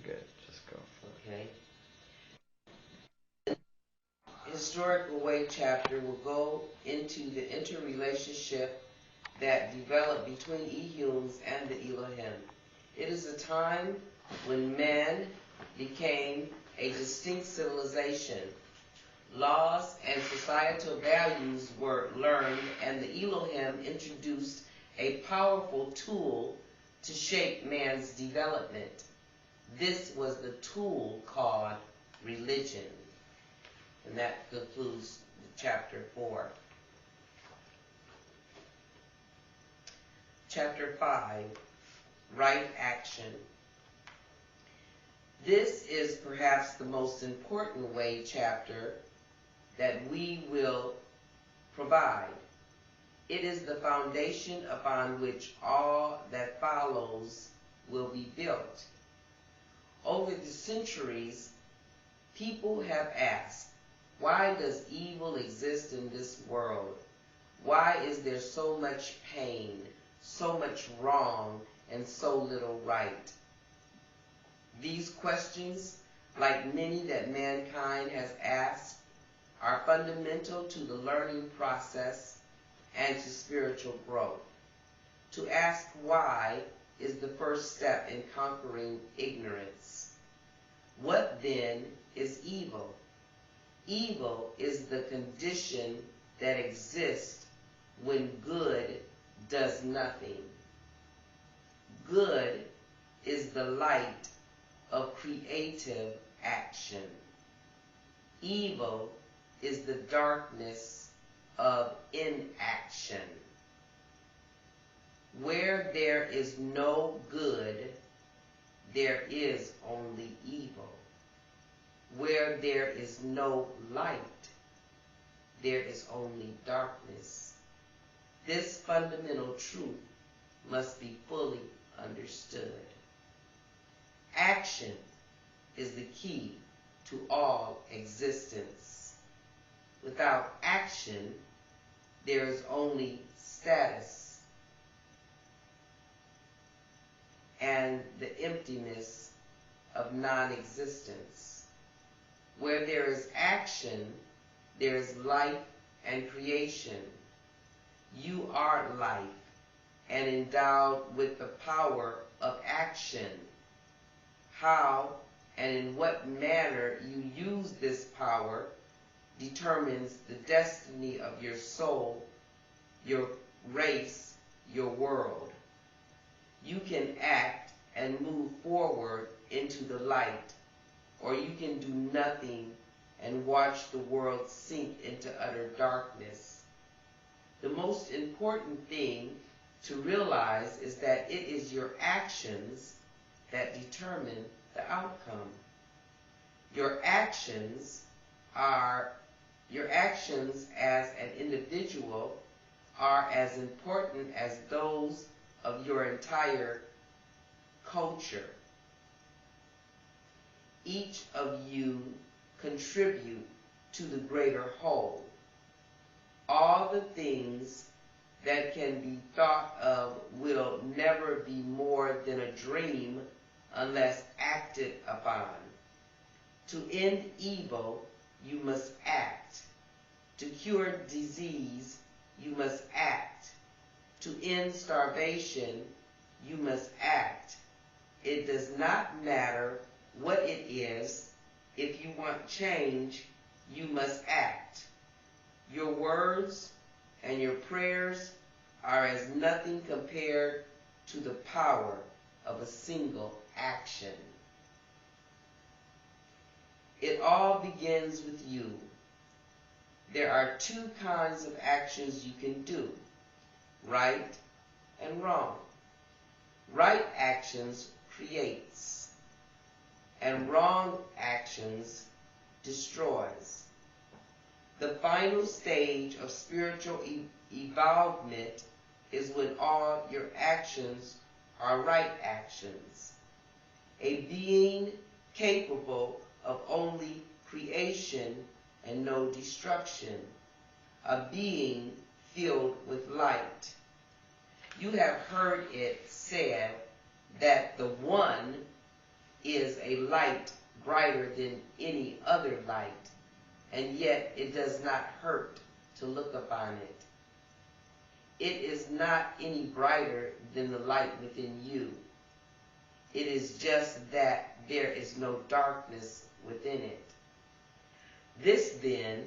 good. Just go. Okay. Historical Way chapter will go into the interrelationship that developed between Ehums and the Elohim. It is a time when man became a distinct civilization. Laws and societal values were learned, and the Elohim introduced a powerful tool to shape man's development. This was the tool called religion. And that concludes chapter 4. Chapter 5, Right Action. This is perhaps the most important way chapter that we will provide. It is the foundation upon which all that follows will be built. Over the centuries, people have asked, why does evil exist in this world? Why is there so much pain, so much wrong, and so little right? These questions, like many that mankind has asked, are fundamental to the learning process and to spiritual growth. To ask why is the first step in conquering ignorance. What then is evil? Evil is the condition that exists when good does nothing. Good is the light of creative action. Evil is the darkness of inaction. Where there is no good, there is only evil. Where there is no light, there is only darkness. This fundamental truth must be fully understood. Action is the key to all existence. Without action, there is only status and the emptiness of non-existence. Where there is action, there is life and creation. You are life and endowed with the power of action. How and in what manner you use this power determines the destiny of your soul, your race, your world. You can act and move forward into the light, or you can do nothing and watch the world sink into utter darkness. The most important thing to realize is that it is your actions that determine the outcome. Your actions as an individual are as important as those of your entire culture. Each of you contribute to the greater whole. All the things that can be thought of will never be more than a dream unless acted upon. To end evil, you must act. To cure disease, you must act. To end starvation, you must act. It does not matter what it is. If you want change, you must act. Your words and your prayers are as nothing compared to the power of a single action. It all begins with you. There are two kinds of actions you can do, right and wrong. Right actions creates, and wrong actions destroys. The final stage of spiritual evolvement is when all your actions are right actions. A being capable of only creation and no destruction. A being filled with light. You have heard it said that the one is a light brighter than any other light, and yet it does not hurt to look upon it. It is not any brighter than the light within you. It is just that there is no darkness within it. This, then,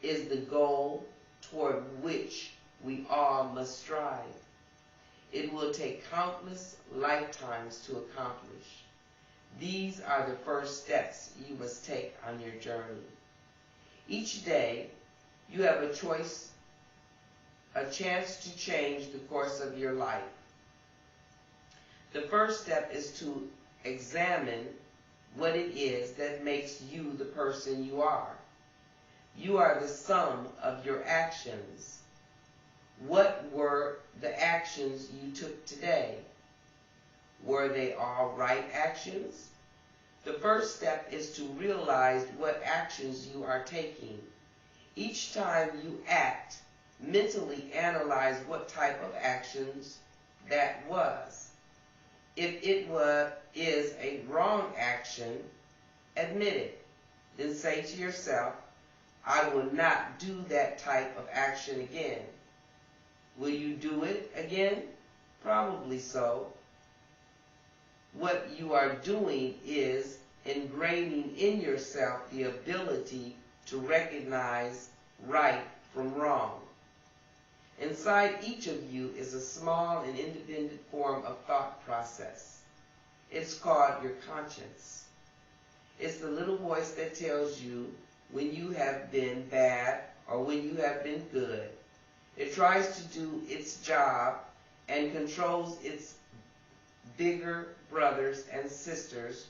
is the goal toward which we all must strive. It will take countless lifetimes to accomplish. These are the first steps you must take on your journey. Each day, you have a choice, a chance to change the course of your life. The first step is to examine what it is that makes you the person you are. You are the sum of your actions. What were the actions you took today? Were they all right actions? The first step is to realize what actions you are taking. Each time you act, mentally analyze what type of actions that was. If it is a wrong action, admit it. Then say to yourself, I will not do that type of action again. Will you do it again? Probably so. What you are doing is ingraining in yourself the ability to recognize right from wrong. Inside each of you is a small and independent form of thought process. It's called your conscience. It's the little voice that tells you when you have been bad or when you have been good. It tries to do its job and controls its bigger brothers and sisters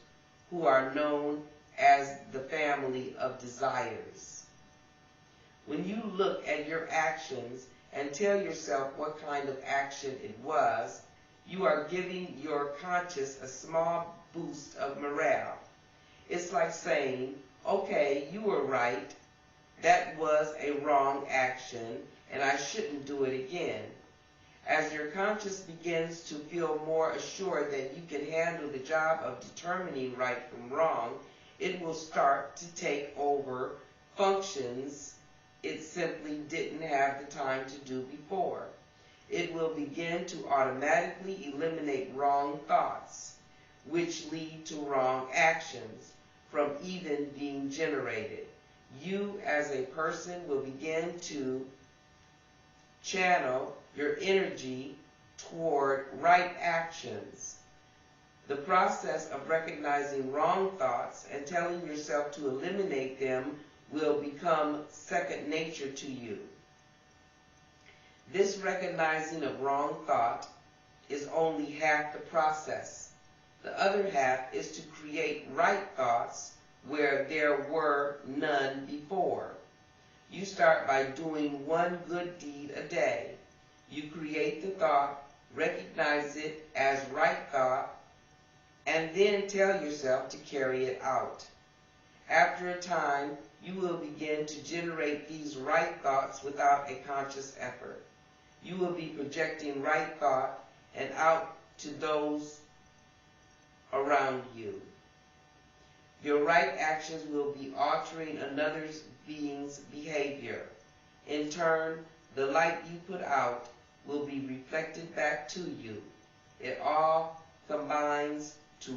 who are known as the family of desires. When you look at your actions and tell yourself what kind of action it was, you are giving your conscience a small boost of morale. It's like saying, okay, you were right. That was a wrong action, and I shouldn't do it again. As your conscience begins to feel more assured that you can handle the job of determining right from wrong, it will start to take over functions it simply didn't have the time to do before. It will begin to automatically eliminate wrong thoughts, which lead to wrong actions, from even being generated. You as a person will begin to channel your energy toward right actions. The process of recognizing wrong thoughts and telling yourself to eliminate them will become second nature to you. This recognizing of wrong thought is only half the process. The other half is to create right thoughts where there were none before. You start by doing one good deed a day. You create the thought, recognize it as right thought, and then tell yourself to carry it out. After a time, you will begin to generate these right thoughts without a conscious effort. You will be projecting right thought and out to those around you. Your right actions will be altering another being's behavior. In turn, the light you put out will be reflected back to you. It all combines to